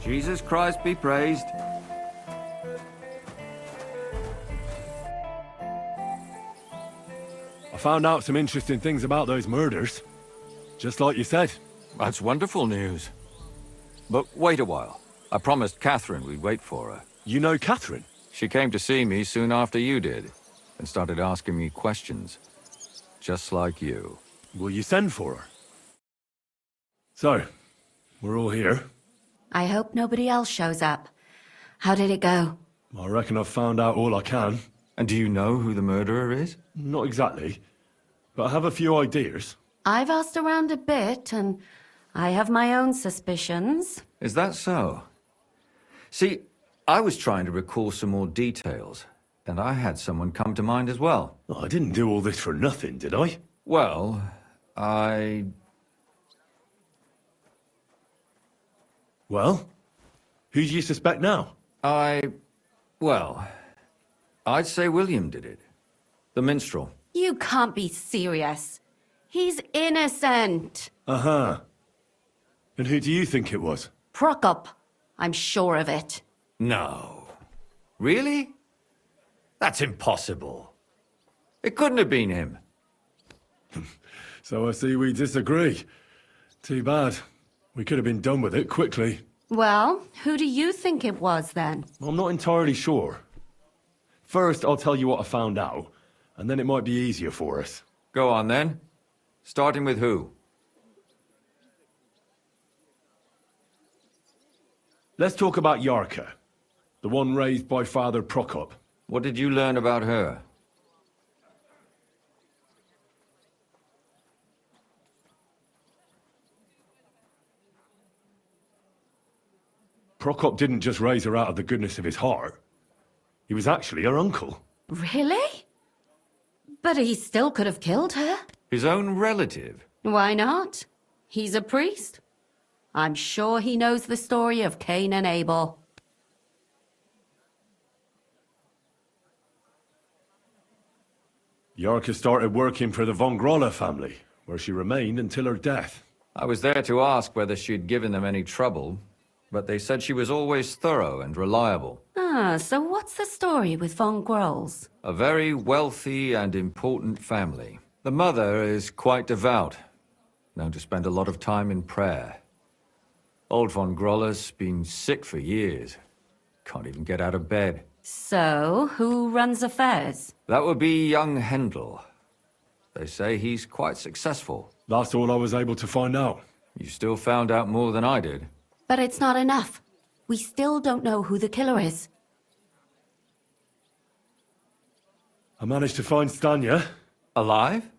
Jesus Christ be praised. I found out some interesting things about those murders. Just like you said. That's wonderful news. But wait a while. I promised Catherine we'd wait for her. You know Catherine? She came to see me soon after you did, and started asking me questions. Just like you. Will you send for her? So, we're all here. I hope nobody else shows up. How did it go? I reckon I've found out all I can. And do you know who the murderer is? Not exactly, but I have a few ideas. I've asked around a bit, and I have my own suspicions. Is that so? See, I was trying to recall some more details, and I had someone come to mind as well. I didn't do all this for nothing, did I? Well, Well? Who do you suspect now? Well, I'd say William did it. The minstrel. You can't be serious. He's innocent. Uh-huh. And who do you think it was? Prokop. I'm sure of it. No. Really? That's impossible. It couldn't have been him. So I see we disagree. Too bad. We could have been done with it quickly. Well, who do you think it was then? I'm not entirely sure. First, I'll tell you what I found out, and then it might be easier for us. Go on then. Starting with who? Let's talk about Yarka, the one raised by Father Prokop. What did you learn about her? Prokop didn't just raise her out of the goodness of his heart. He was actually her uncle. Really? But he still could have killed her. His own relative? Why not? He's a priest. I'm sure he knows the story of Cain and Abel. Yarka started working for the von Grolle family, where she remained until her death. I was there to ask whether she'd given them any trouble, but they said she was always thorough and reliable. Ah, so what's the story with von Grolls? A very wealthy and important family. The mother is quite devout, known to spend a lot of time in prayer. Old von Groller's been sick for years. Can't even get out of bed. So, who runs affairs? That would be young Hendel. They say he's quite successful. That's all I was able to find out. You still found out more than I did. But it's not enough. We still don't know who the killer is. I managed to find Stanya. Alive?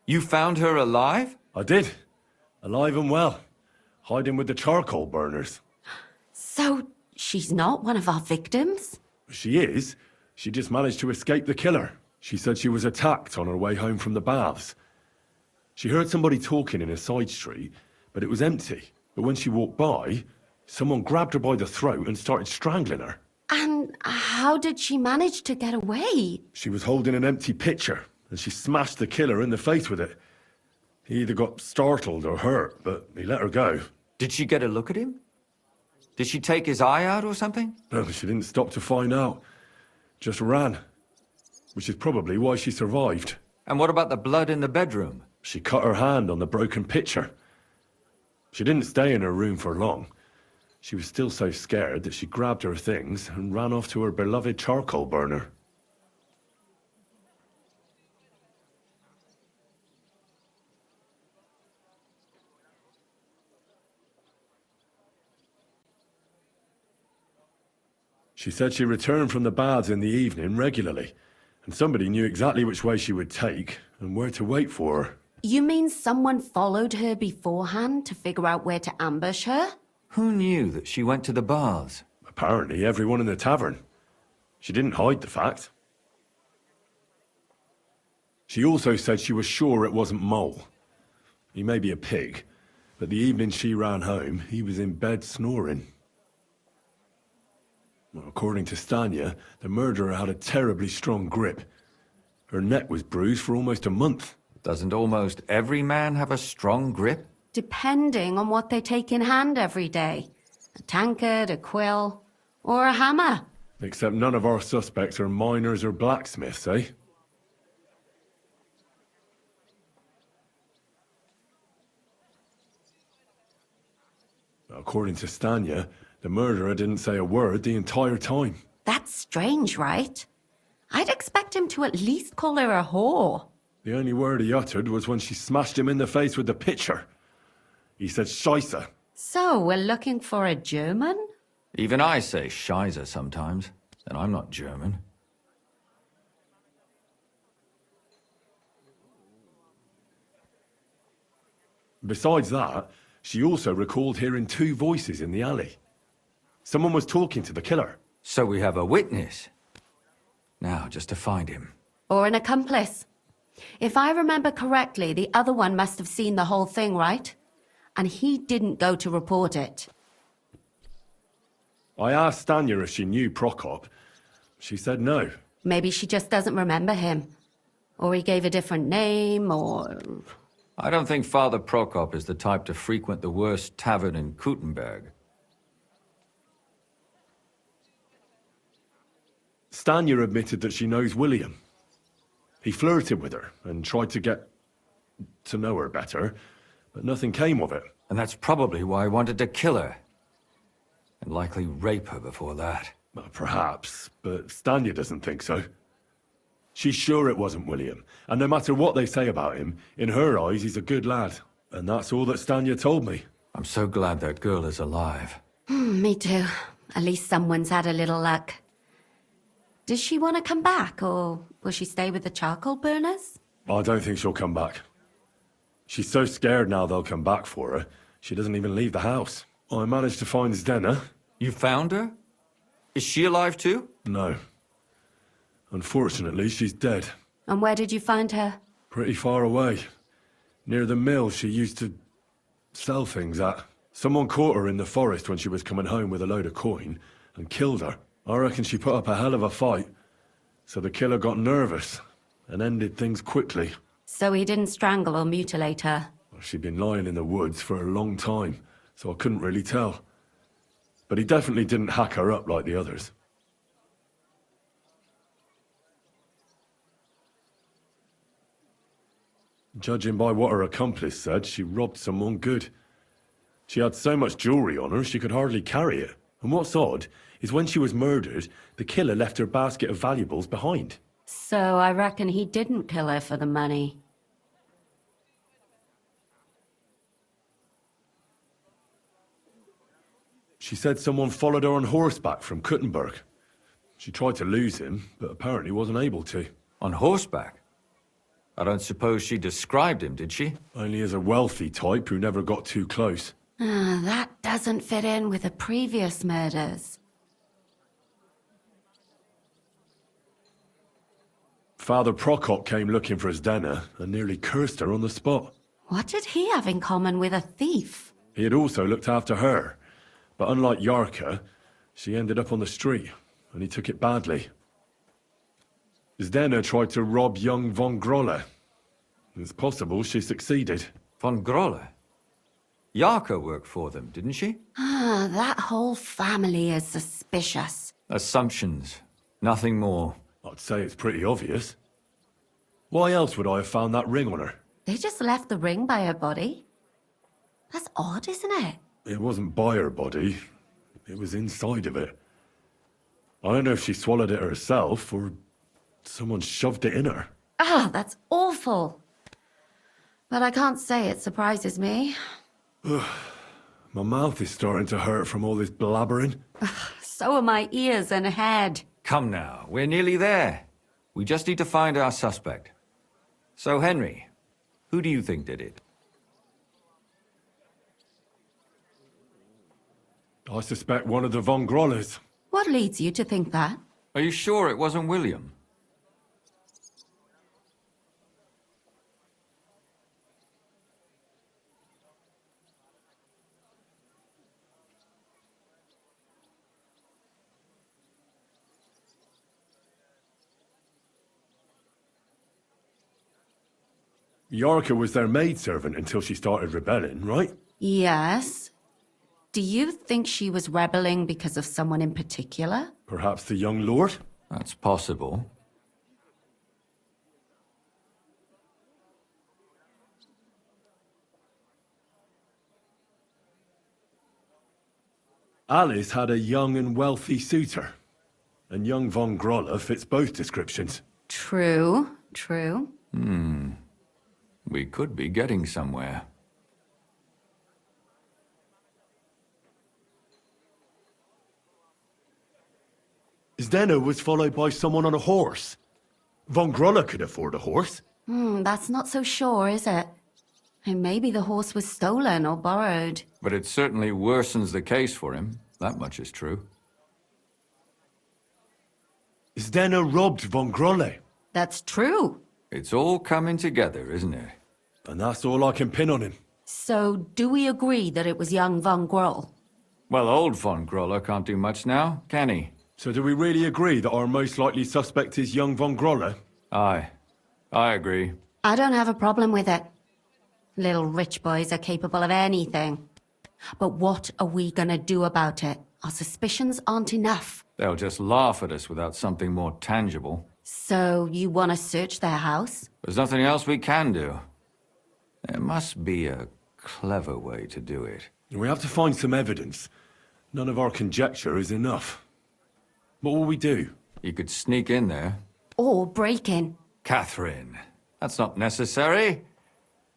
You found her alive? I did. Alive and well. Hiding with the charcoal burners. So, she's not one of our victims? She is. She just managed to escape the killer. She said she was attacked on her way home from the baths. She heard somebody talking in a side street, but it was empty. But when she walked by, someone grabbed her by the throat and started strangling her. And how did she manage to get away? She was holding an empty pitcher, and she smashed the killer in the face with it. He either got startled or hurt, but he let her go. Did she get a look at him? Did she take his eye out or something? No, she didn't stop to find out. Just ran. Which is probably why she survived. And what about the blood in the bedroom? She cut her hand on the broken pitcher. She didn't stay in her room for long. She was still so scared that she grabbed her things and ran off to her beloved charcoal burner. She said she returned from the baths in the evening regularly, and somebody knew exactly which way she would take and where to wait for her. You mean someone followed her beforehand to figure out where to ambush her? Who knew that she went to the baths? Apparently everyone in the tavern. She didn't hide the fact. She also said she was sure it wasn't Mole. He may be a pig, but the evening she ran home, he was in bed snoring. Well, according to Stanya, the murderer had a terribly strong grip. Her neck was bruised for almost a month. Doesn't almost every man have a strong grip? Depending on what they take in hand every day. A tankard, a quill, or a hammer. Except none of our suspects are miners or blacksmiths, eh? According to Stanya, the murderer didn't say a word the entire time. That's strange, right? I'd expect him to at least call her a whore. The only word he uttered was when she smashed him in the face with the pitcher. He said Scheisse. So, we're looking for a German? Even I say Scheiße sometimes, and I'm not German. Besides that, she also recalled hearing two voices in the alley. Someone was talking to the killer. So we have a witness. Now, just to find him. Or an accomplice. If I remember correctly, the other one must have seen the whole thing, right? And he didn't go to report it. I asked Stanya if she knew Prokop. She said no. Maybe she just doesn't remember him. Or he gave a different name, or... I don't think Father Prokop is the type to frequent the worst tavern in Kuttenberg. Stanya admitted that she knows William. He flirted with her and tried to get to know her better, but nothing came of it. And that's probably why he wanted to kill her. And likely rape her before that. Well, perhaps, but Stanya doesn't think so. She's sure it wasn't William, and no matter what they say about him, in her eyes he's a good lad. And that's all that Stanya told me. I'm so glad that girl is alive. Me too. At least someone's had a little luck. Does she want to come back, or will she stay with the charcoal burners? I don't think she'll come back. She's so scared now they'll come back for her, she doesn't even leave the house. I managed to find Zdena. You found her? Is she alive too? No. Unfortunately, she's dead. And where did you find her? Pretty far away. Near the mill she used to sell things at. Someone caught her in the forest when she was coming home with a load of coin and killed her. I reckon she put up a hell of a fight. So the killer got nervous and ended things quickly. So he didn't strangle or mutilate her? She'd been lying in the woods for a long time, so I couldn't really tell. But he definitely didn't hack her up like the others. Judging by what her accomplice said, she robbed someone good. She had so much jewelry on her, she could hardly carry it. And what's odd is when she was murdered, the killer left her basket of valuables behind. So I reckon he didn't kill her for the money. She said someone followed her on horseback from Kuttenberg. She tried to lose him, but apparently wasn't able to. On horseback? I don't suppose she described him, did she? Only as a wealthy type who never got too close. That doesn't fit in with the previous murders. Father Prokop came looking for Zdena and nearly cursed her on the spot. What did he have in common with a thief? He had also looked after her, but unlike Yarka, she ended up on the street, and he took it badly. Zdena tried to rob young von Grolle. It's possible she succeeded. Von Grolle? Yarka worked for them, didn't she? That whole family is suspicious. Assumptions. Nothing more. I'd say it's pretty obvious. Why else would I have found that ring on her? They just left the ring by her body? That's odd, isn't it? It wasn't by her body. It was inside of it. I don't know if she swallowed it herself or someone shoved it in her. That's awful. But I can't say it surprises me. My mouth is starting to hurt from all this blabbering. So are my ears and head. Come now, we're nearly there. We just need to find our suspect. So, Henry, who do you think did it? I suspect one of the von Grolles. What leads you to think that? Are you sure it wasn't William? Yarka was their maidservant until she started rebelling, right? Yes. Do you think she was rebelling because of someone in particular? Perhaps the young lord? That's possible. Alice had a young and wealthy suitor. And young von Groller fits both descriptions. True, true. We could be getting somewhere. Zdenna was followed by someone on a horse. Von Groller could afford a horse. That's not so sure, is it? And maybe the horse was stolen or borrowed. But it certainly worsens the case for him. That much is true. Zdenna robbed von Groller. That's true. It's all coming together, isn't it? And that's all I can pin on him. So, do we agree that it was young Von Groll? Well, old von Groller can't do much now, can he? So do we really agree that our most likely suspect is young von Groller? Aye. I agree. I don't have a problem with it. Little rich boys are capable of anything. But what are we gonna do about it? Our suspicions aren't enough. They'll just laugh at us without something more tangible. So, you wanna search their house? There's nothing else we can do. There must be a clever way to do it. We have to find some evidence. None of our conjecture is enough. What will we do? You could sneak in there. Or break in? Catherine, that's not necessary.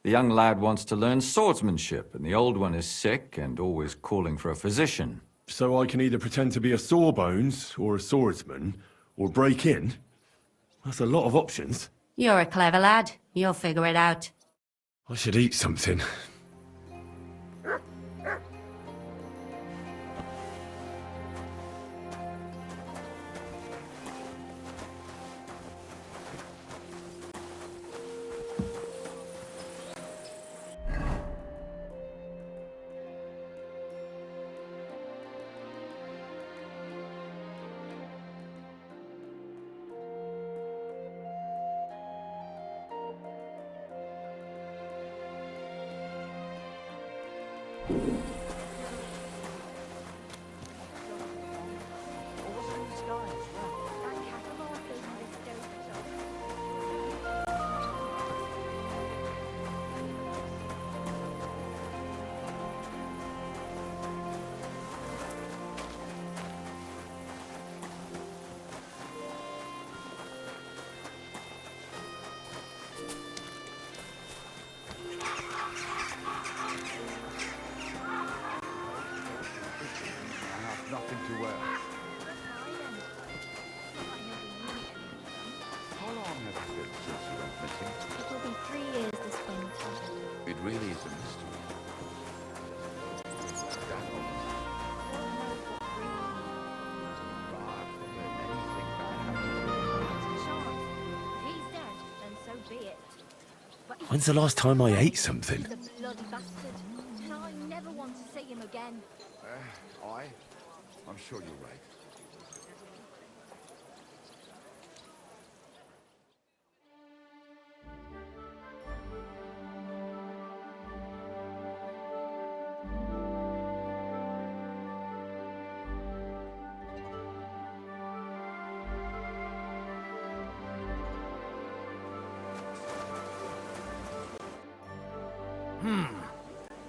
The young lad wants to learn swordsmanship, and the old one is sick and always calling for a physician. So I can either pretend to be a sawbones, or a swordsman, or break in? That's a lot of options. You're a clever lad. You'll figure it out. I should eat something. Nothing to wear. How long has it been since you went missing? It will be 3 years this winter. It really is a mystery. That but when anything bad happens, It's a chance. If he's dead, then so be it. But When's the last time I ate something? he's a bloody bastard, and I never want to see him again. I'm sure you're right.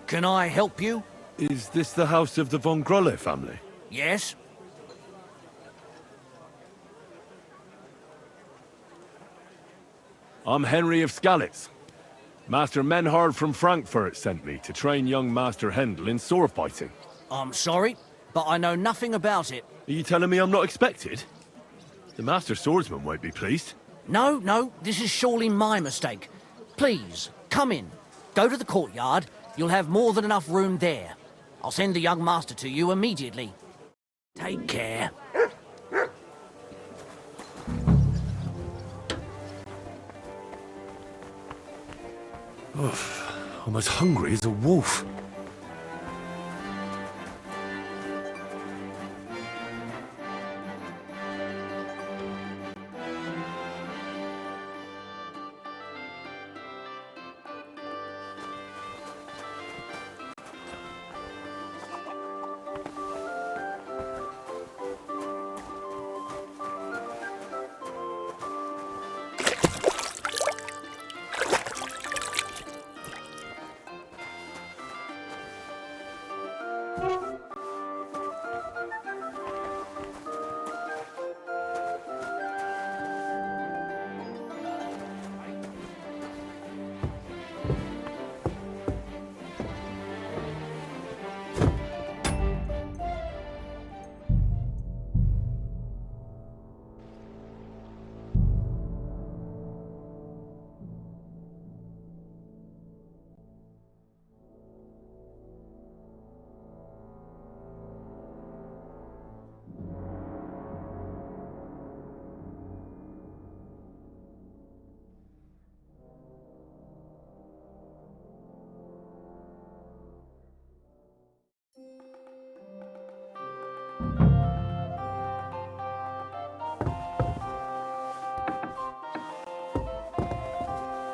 Can I help you? Is this the house of the von Groller family? Yes? I'm Henry of Skalitz. Master Menhard from Frankfurt sent me to train young Master Hendel in sword fighting. I'm sorry, but I know nothing about it. Are you telling me I'm not expected? The Master Swordsman won't be pleased. No, this is surely my mistake. Please, come in. Go to the courtyard. You'll have more than enough room there. I'll send the young master to you immediately. Take care. I'm as hungry as a wolf.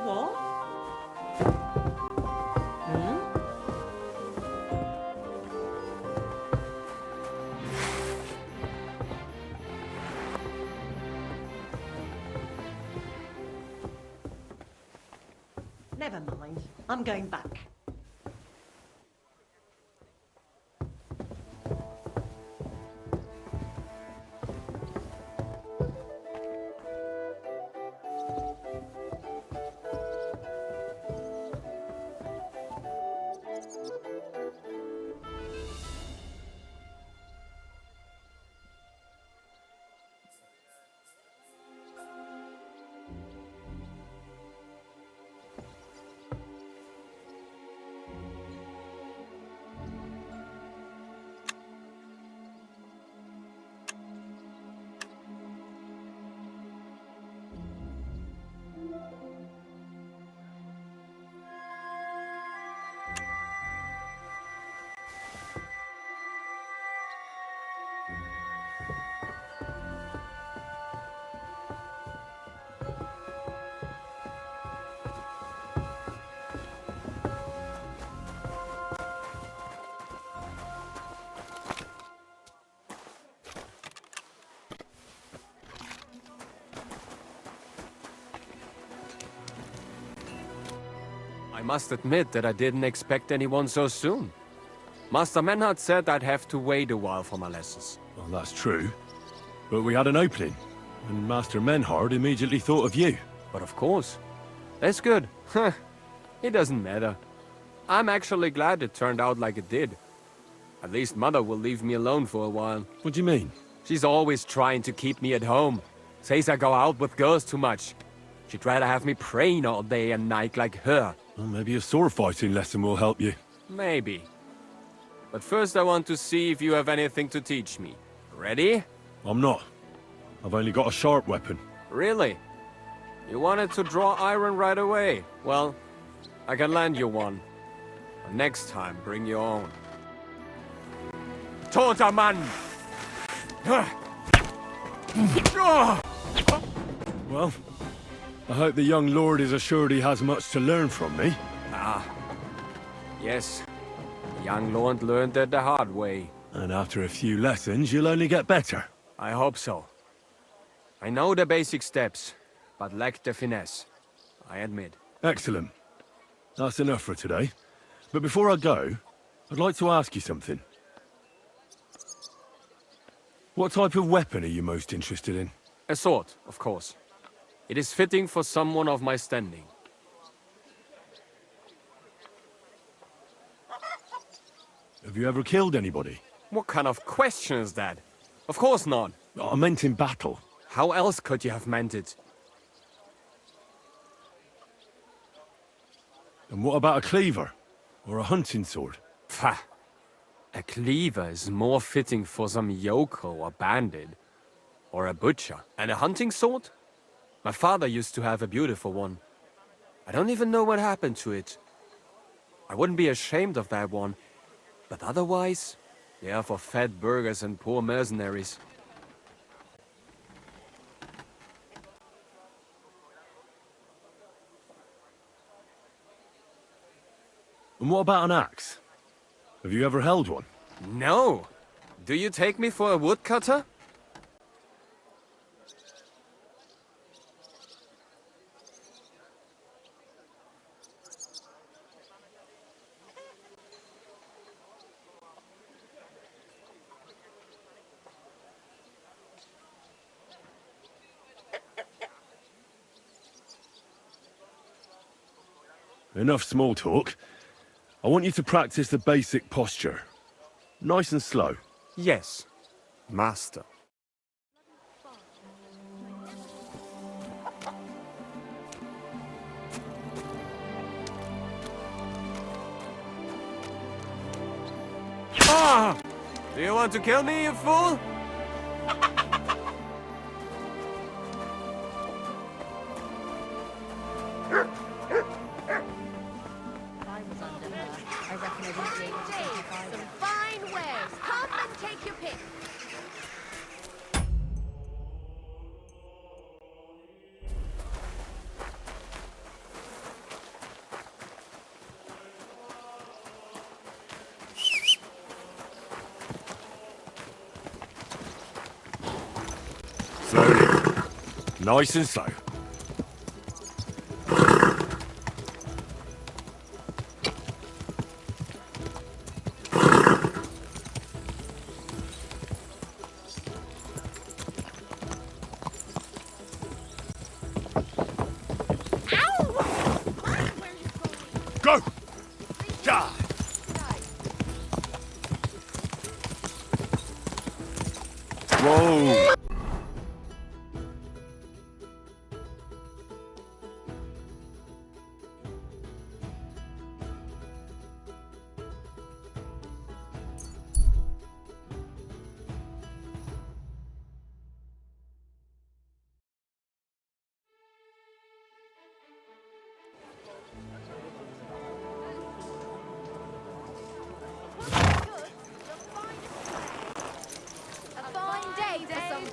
What? Hmm? Never mind. I'm going back. I must admit that I didn't expect anyone so soon. Master Menhard said I'd have to wait a while for my lessons. Well, that's true. But we had an opening, and Master Menhard immediately thought of you. But of course. That's good. It doesn't matter. I'm actually glad it turned out like it did. At least Mother will leave me alone for a while. What do you mean? She's always trying to keep me at home. Says I go out with girls too much. She'd rather have me praying all day and night like her. Well, maybe a sword fighting lesson will help you. Maybe. But first I want to see if you have anything to teach me. Ready? I'm not. I've only got a sharp weapon. Really? You wanted to draw iron right away. Well, I can lend you one. But next time, bring your own. Toter Mann! Well, I hope the young lord is assured he has much to learn from me. Yes. The young lord learned it the hard way. And after a few lessons, you'll only get better. I hope so. I know the basic steps, but lack the finesse. I admit. Excellent. That's enough for today. But before I go, I'd like to ask you something. What type of weapon are you most interested in? A sword, of course. It is fitting for someone of my standing. Have you ever killed anybody? What kind of question is that? Of course not. I meant in battle. How else could you have meant it? And what about a cleaver? Or a hunting sword? Pah! A cleaver is more fitting for some yokel or bandit. Or a butcher. And a hunting sword? My father used to have a beautiful one. I don't even know what happened to it. I wouldn't be ashamed of that one. But otherwise, they are for fat burghers and poor mercenaries. And what about an axe? Have you ever held one? No! Do you take me for a woodcutter? enough small talk. I want you to practice the basic posture. Nice and slow. Yes, master. Ah! Do you want to kill me, you fool? Some fine wares. Come and take your pick. Slowly. Nice and slow. Go! Ja! Whoa! A fine day for some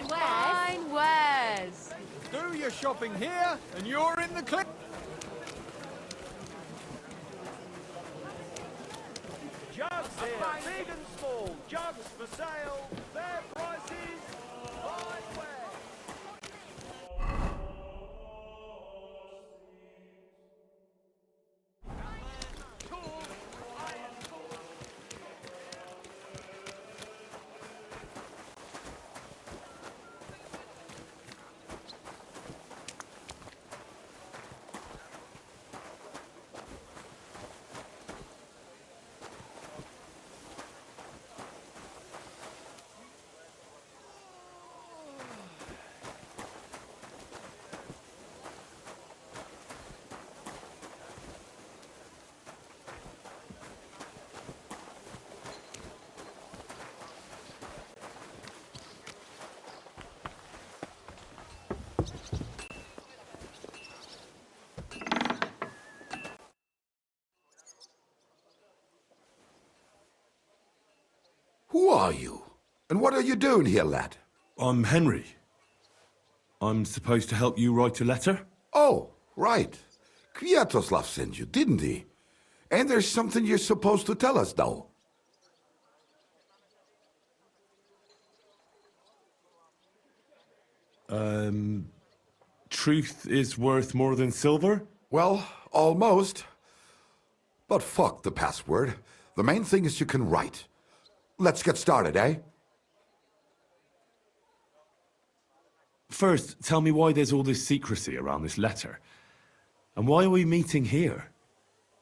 fine wares. Do your shopping here, and you're in the clip. Jugs here, big and small. Jugs for sale. Fair prices. Fine wares. Who are you? And what are you doing here, lad? I'm Henry. I'm supposed to help you write a letter? Oh, right. Kwiatoslav sent you, didn't he? And there's something you're supposed to tell us, though. Truth is worth more than silver? Well, almost. But fuck the password. The main thing is you can write. Let's get started, eh? First, tell me why there's all this secrecy around this letter. And why are we meeting here?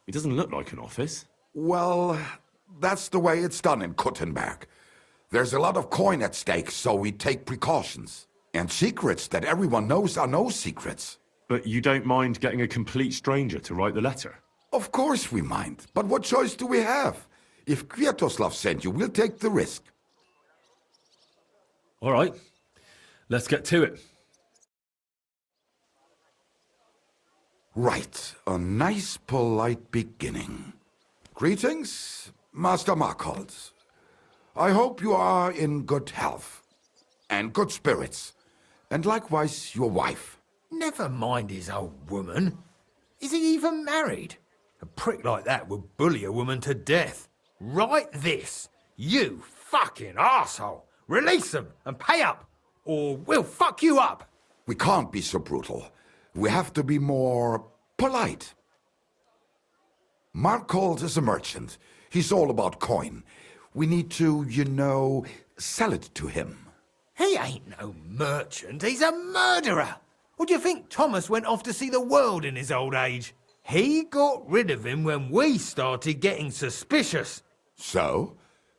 It doesn't look like an office. Well, that's the way it's done in Kuttenberg. There's a lot of coin at stake, so we take precautions. And secrets that everyone knows are no secrets. But you don't mind getting a complete stranger to write the letter? Of course we mind. But what choice do we have? If Kwiatoslav sent you, we'll take the risk. All right. Let's get to it. Right. A nice, polite beginning. Greetings, Master Markhold. I hope you are in good health. And good spirits. And likewise your wife. Never mind his old woman. Is he even married? A prick like that would bully a woman to death. Write this. You fucking arsehole. Release them and pay up, or we'll fuck you up. We can't be so brutal. We have to be more polite. Markhold is a merchant. He's all about coin. We need to, sell it to him. He ain't no merchant. He's a murderer. Or do you think Thomas went off to see the world in his old age? He got rid of him when we started getting suspicious. So,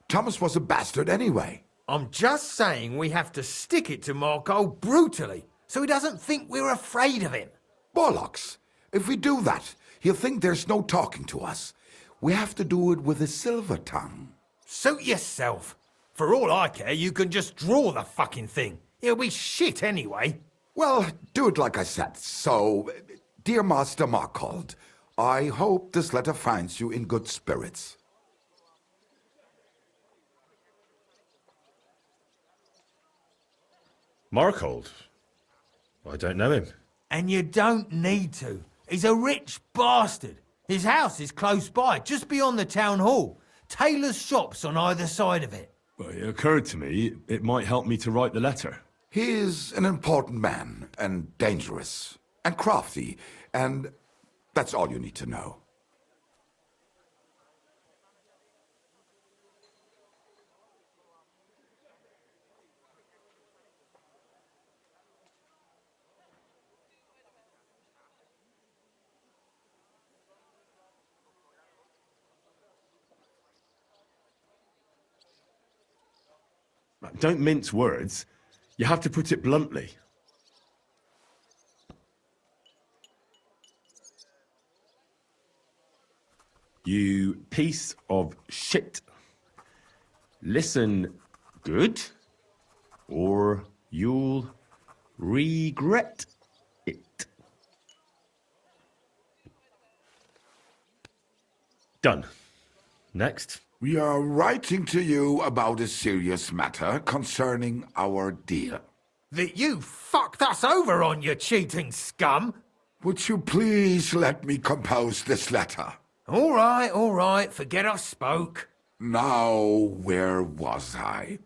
Thomas was a bastard anyway. I'm just saying we have to stick it to Marco brutally, so he doesn't think we're afraid of him. Bollocks. If we do that, he'll think there's no talking to us. We have to do it with a silver tongue. Suit yourself. For all I care, you can just draw the fucking thing. It'll be shit anyway. Well, do it like I said. So, dear Master Markold, I hope this letter finds you in good spirits. Markold? I don't know him. And you don't need to. He's a rich bastard. His house is close by, just beyond the town hall. Tailor's shops on either side of it. Well, it occurred to me it might help me to write the letter. He is an important man, and dangerous, and crafty, and that's all you need to know. Don't mince words. You have to put it bluntly. You piece of shit. Listen good, or you'll regret it. Done. Next. We are writing to you about a serious matter concerning our deal. That you fucked us over on, you cheating scum! Would you please let me compose this letter? All right, forget I spoke. Now, where was I?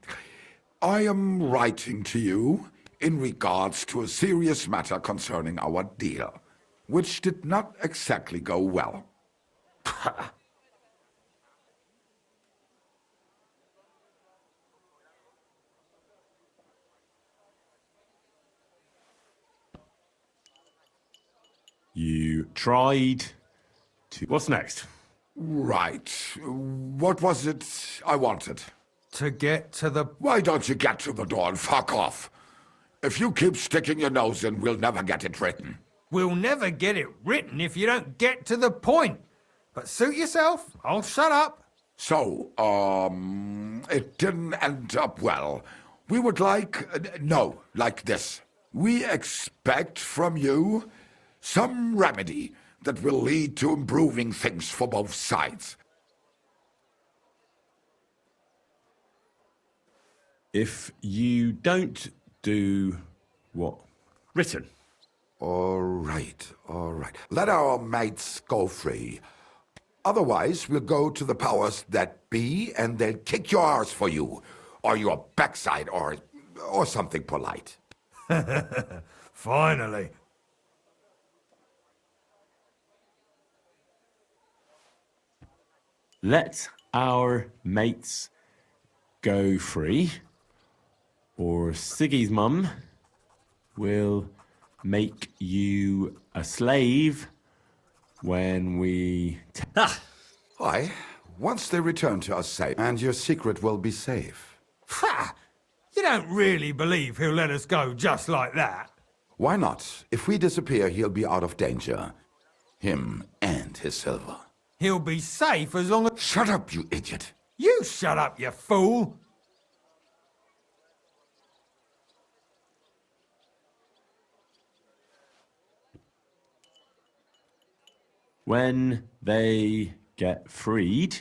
I am writing to you in regards to a serious matter concerning our deal, which did not exactly go well. You tried to... What's next? Right. What was it I wanted? To get to the... Why don't you get to the door and fuck off? If you keep sticking your nose in, we'll never get it written. We'll never get it written if you don't get to the point. But suit yourself, I'll shut up. So, it didn't end up well. We would like this. We expect from you some remedy that will lead to improving things for both sides. If you don't do what? Written. All right. Let our mates go free. Otherwise, we'll go to the powers that be, and they'll kick your arse for you, or your backside, or something polite. Finally. Let our mates go free, or Siggy's mum will make you a slave when we... Why? Once they return to us safe, and your secret will be safe. Ha! You don't really believe he'll let us go just like that? Why not? If we disappear, he'll be out of danger. Him and his silver. He'll be safe as long as... Shut up, you idiot! You shut up, you fool! When they get freed,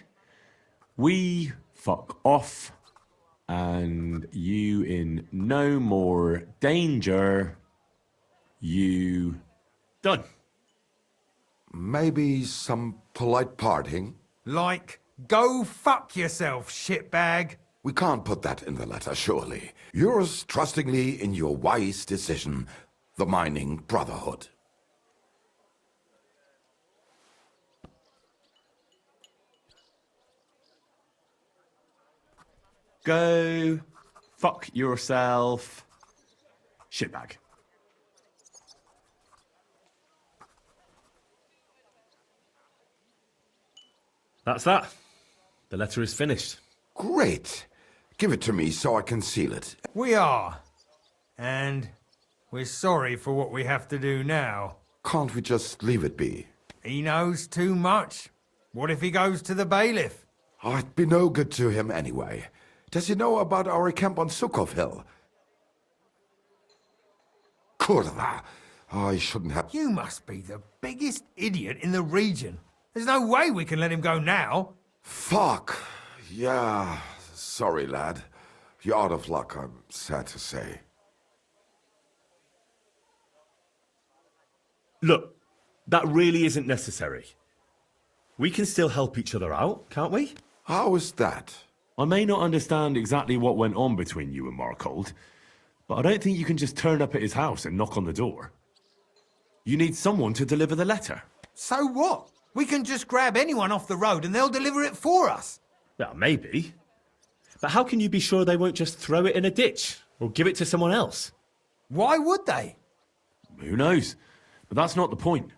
we fuck off, and you in no more danger. You done. Maybe some polite parting? Like, go fuck yourself, shitbag. We can't put that in the letter, surely. Yours trustingly in your wise decision, the Mining Brotherhood. Go fuck yourself, shitbag. That's that. The letter is finished. Great. Give it to me so I can seal it. We are. And we're sorry for what we have to do now. Can't we just leave it be? He knows too much. What if he goes to the bailiff? I'd be no good to him anyway. Does he know about our camp on Sukov Hill? Kurva. I shouldn't have... You must be the biggest idiot in the region. There's no way we can let him go now. Fuck. Yeah. Sorry, lad. You're out of luck, I'm sad to say. Look, that really isn't necessary. We can still help each other out, can't we? How is that? I may not understand exactly what went on between you and Markold, but I don't think you can just turn up at his house and knock on the door. You need someone to deliver the letter. So what? We can just grab anyone off the road and they'll deliver it for us. Well, maybe. But how can you be sure they won't just throw it in a ditch or give it to someone else? Why would they? Who knows? But that's not the point.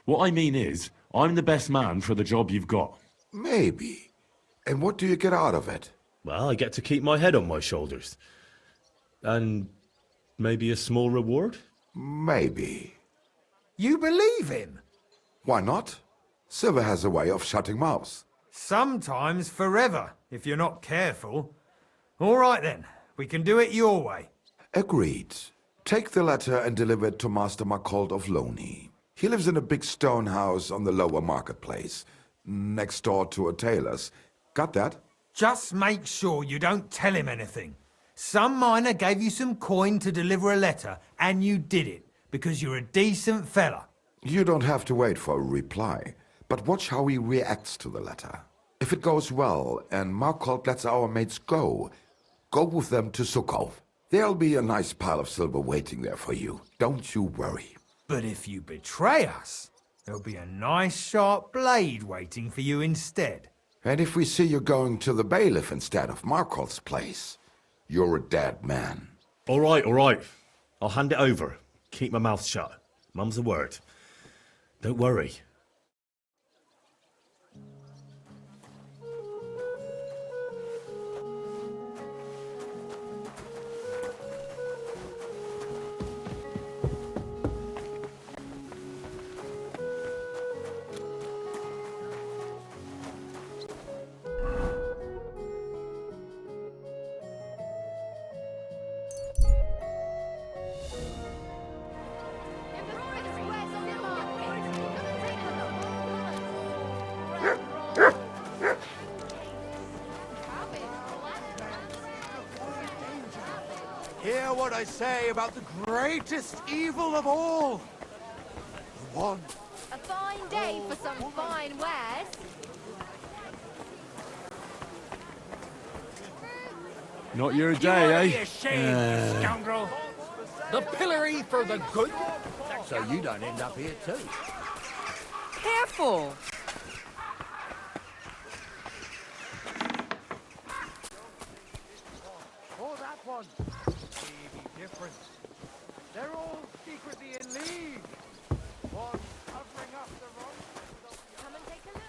What I mean is, I'm the best man for the job you've got. Maybe. And what do you get out of it? Well, I get to keep my head on my shoulders. And maybe a small reward? Maybe. You believe him? Why not? Silver has a way of shutting mouths. Sometimes forever, if you're not careful. All right then, we can do it your way. Agreed. Take the letter and deliver it to Master Markold of Loney. He lives in a big stone house on the lower marketplace, next door to a tailor's. Got that? Just make sure you don't tell him anything. Some miner gave you some coin to deliver a letter, and you did it, because you're a decent fella. You don't have to wait for a reply, but watch how he reacts to the letter. If it goes well and Markold lets our mates go with them to Sukov. There'll be a nice pile of silver waiting there for you. Don't you worry. But if you betray us, there'll be a nice sharp blade waiting for you instead. And if we see you going to the bailiff instead of Markold's place, you're a dead man. All right, all right. I'll hand it over. Keep my mouth shut. Mum's a word. Don't worry. Hear what I say about the greatest evil of all. The one. A fine day for some fine wares. Not your day, You ashamed, you scoundrel. The pillory for the good. So you don't end up here too. Careful! Or that one. Maybe different. They're all secretly in league. One covering up the wrong. Come and take a look.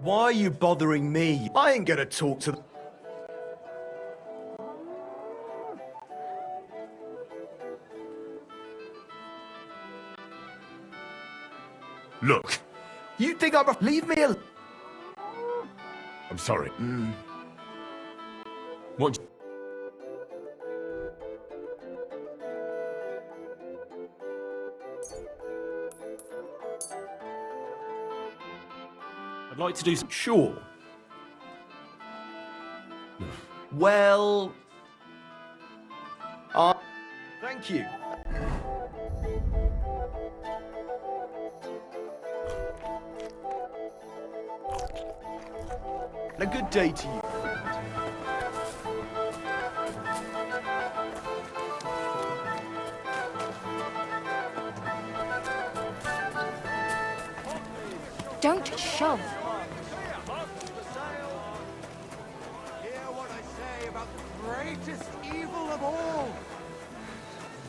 Why are you bothering me? I ain't gonna talk to... Look, You think I'm... Leave me alone. I'm sorry. What? I'd like to do some... Sure. Well... Thank you. A good day to you. Don't shove. Hear what I say about the greatest evil of all.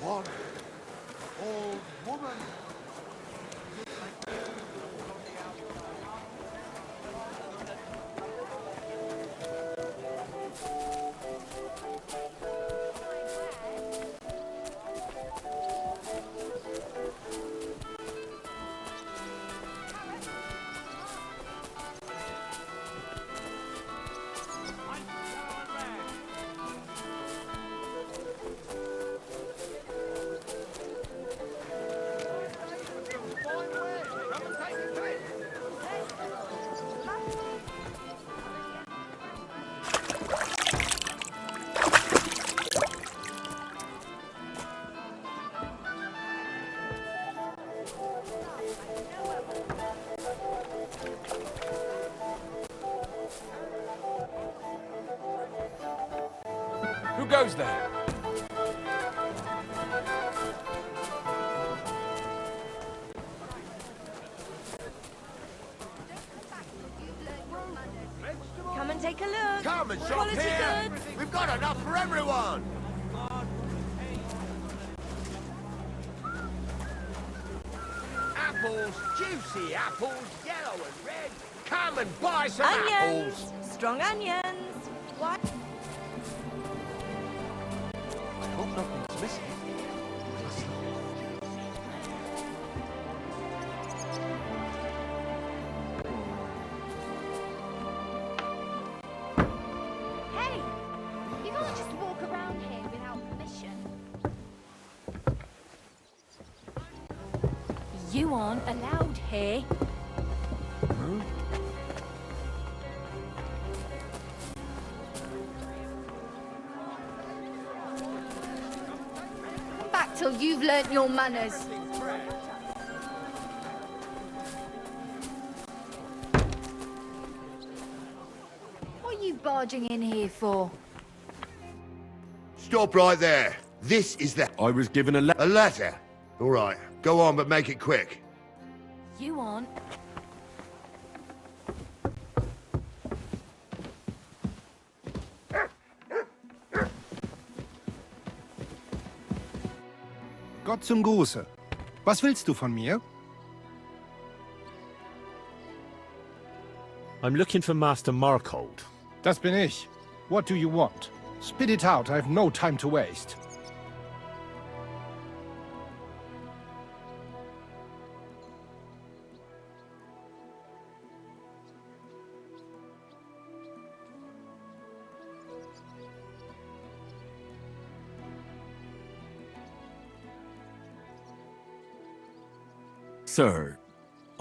One old woman. Who goes there? Come and take a look. Come and shop Quality here. goods. We've got enough for everyone. Apples, juicy apples, yellow and red. Come and buy some Onions. apples. Strong onions. What? I hope nothing's missing. Hey! You can't just walk around here without permission. You aren't allowed here. Come back till you've learnt your manners. What are you barging in here for? Stop right there. This is the... I was given a A letter. All right. Go on, but make it quick. You aren't. Gott zum Gruße. Was willst du von mir? I'm looking for Master Markold. Das bin ich. What do you want? Spit it out, I have no time to waste. Sir,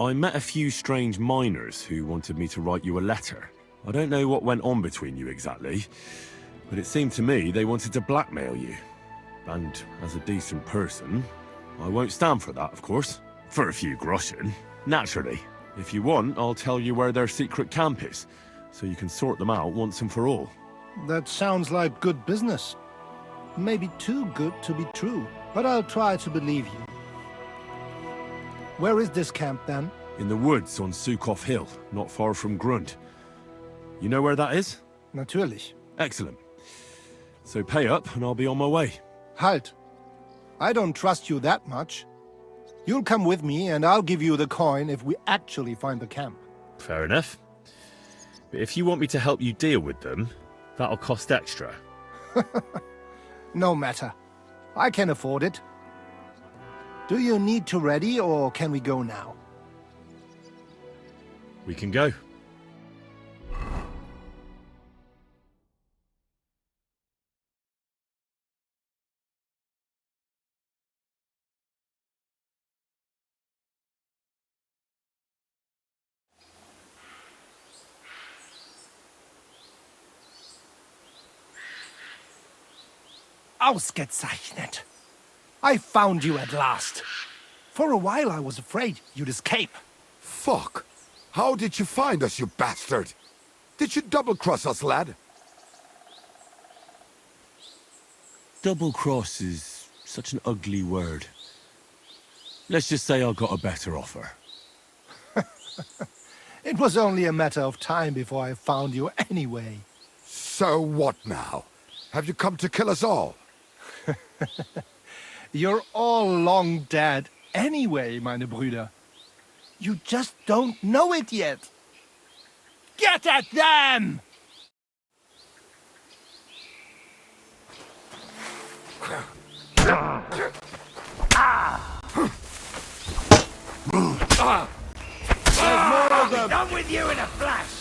I met a few strange miners who wanted me to write you a letter. I don't know what went on between you exactly, but it seemed to me they wanted to blackmail you. And as a decent person, I won't stand for that, of course. For a few groschen. Naturally. If you want, I'll tell you where their secret camp is, so you can sort them out once and for all. That sounds like good business. Maybe too good to be true, but I'll try to believe you. Where is this camp, then? In the woods on Sukov Hill, not far from Grund. You know where that is? Natürlich. Excellent. So pay up and I'll be on my way. Halt. I don't trust you that much. You'll come with me and I'll give you the coin if we actually find the camp. Fair enough. But if you want me to help you deal with them, that'll cost extra. No matter. I can afford it. Do you need to ready, or can we go now? We can go. Ausgezeichnet. I found you at last. For a while I was afraid you'd escape. Fuck! How did you find us, you bastard? Did you double-cross us, lad? Double-cross is such an ugly word. Let's just say I got a better offer. It was only a matter of time before I found you anyway. So what now? Have you come to kill us all? You're all long dead anyway, meine Brüder. You just don't know it yet. Get at them! I'll be done with you in a flash!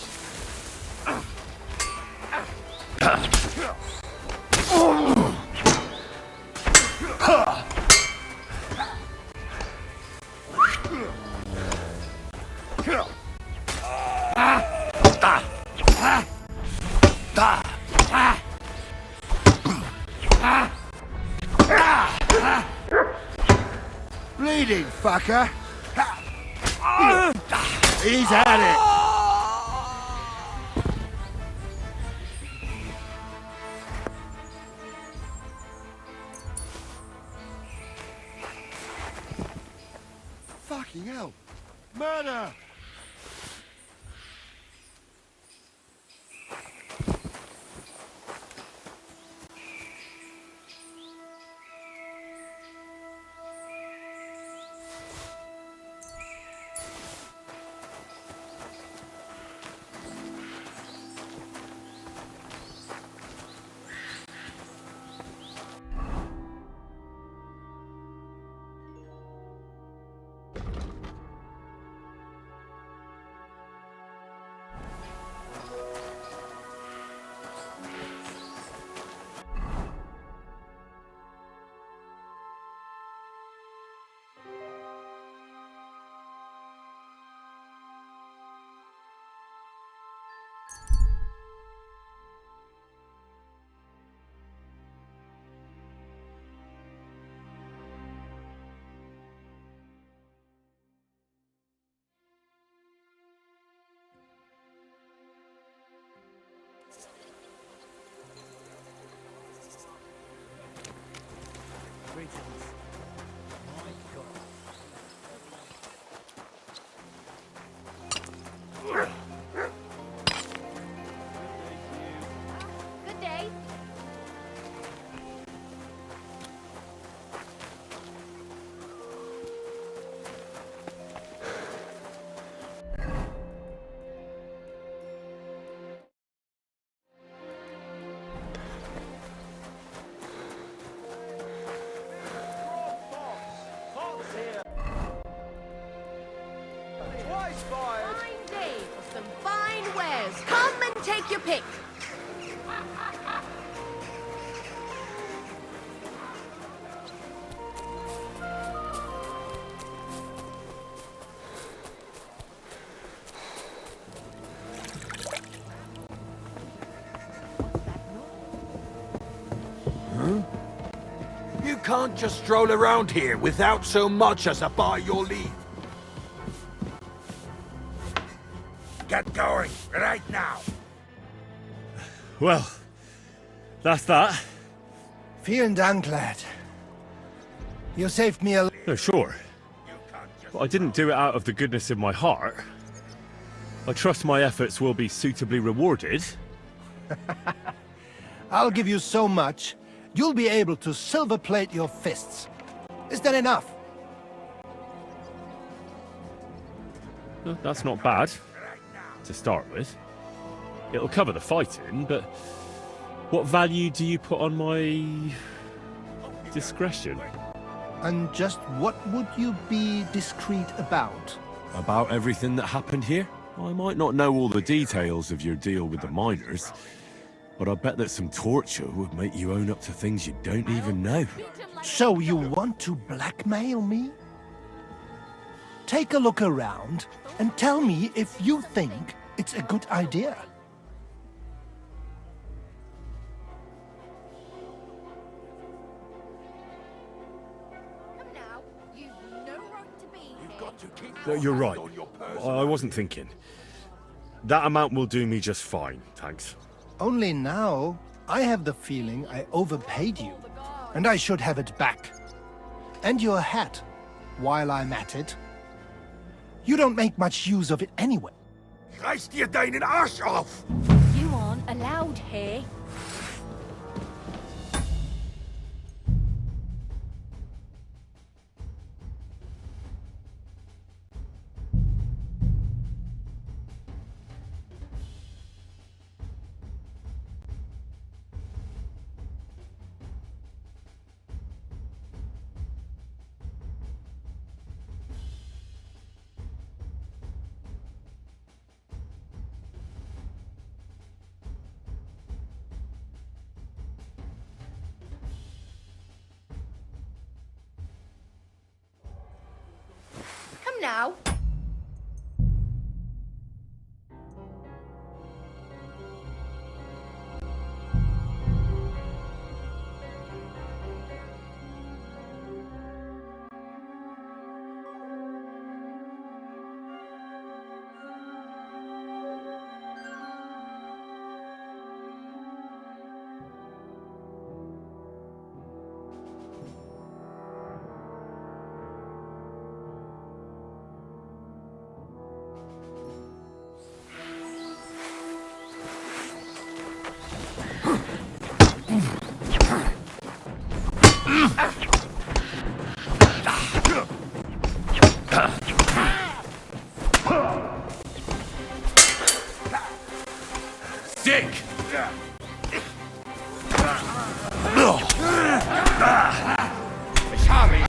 Bleeding, fucker. He's at it. Fucking hell! Murder! Good day. Twice fired. Fine day for some fine wares. Come and take your pick. You can't just stroll around here without so much as a by your leave. Get going, right now. Well, that's that. Vielen Dank, lad. You saved me a... No, sure. But I didn't do it out of the goodness of my heart. I trust my efforts will be suitably rewarded. I'll give you so much, you'll be able to silver plate your fists. Is that enough? That's not bad, to start with. It'll cover the fighting, but what value do you put on my discretion? And just what would you be discreet about? About everything that happened here? I might not know all the details of your deal with the miners, but I bet that some torture would make you own up to things you don't even know. So you want to blackmail me? Take a look around and tell me if you think it's a good idea. Come now. You've no right to be here. Got to keep No, you're right. on your person. I wasn't thinking. That amount will do me just fine, thanks. Only now, I have the feeling I overpaid you, and I should have it back. And your hat, while I'm at it. You don't make much use of it anyway. Reiß dir deinen Arsch auf! You aren't allowed here. Come now. Dick! Ich habe ihn!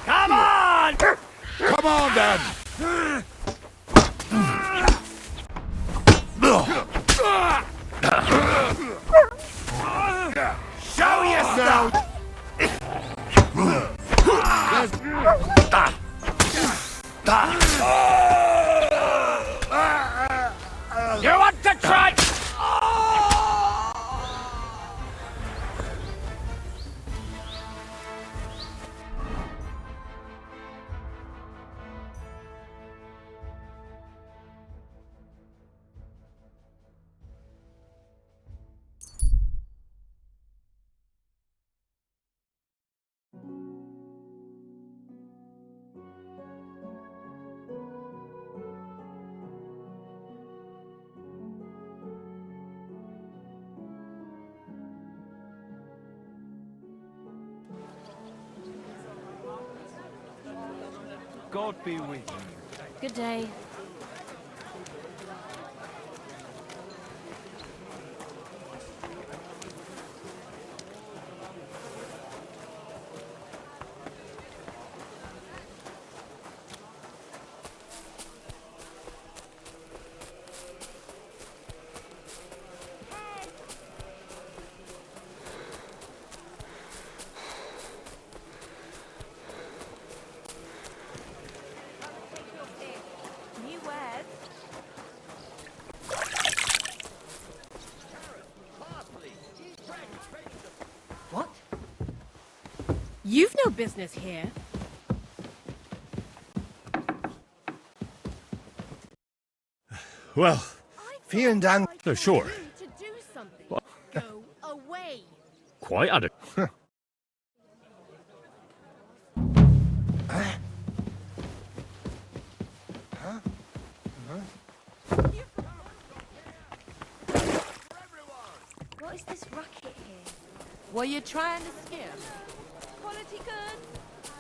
Come on! Come on, then! Show yourself! You want to try? God be with you. Good day. business here. Well, Vielen Dank. no, sure. To do something. Go away. Quite adequate. What is this racket here? Were you trying to scare me? Quality goods.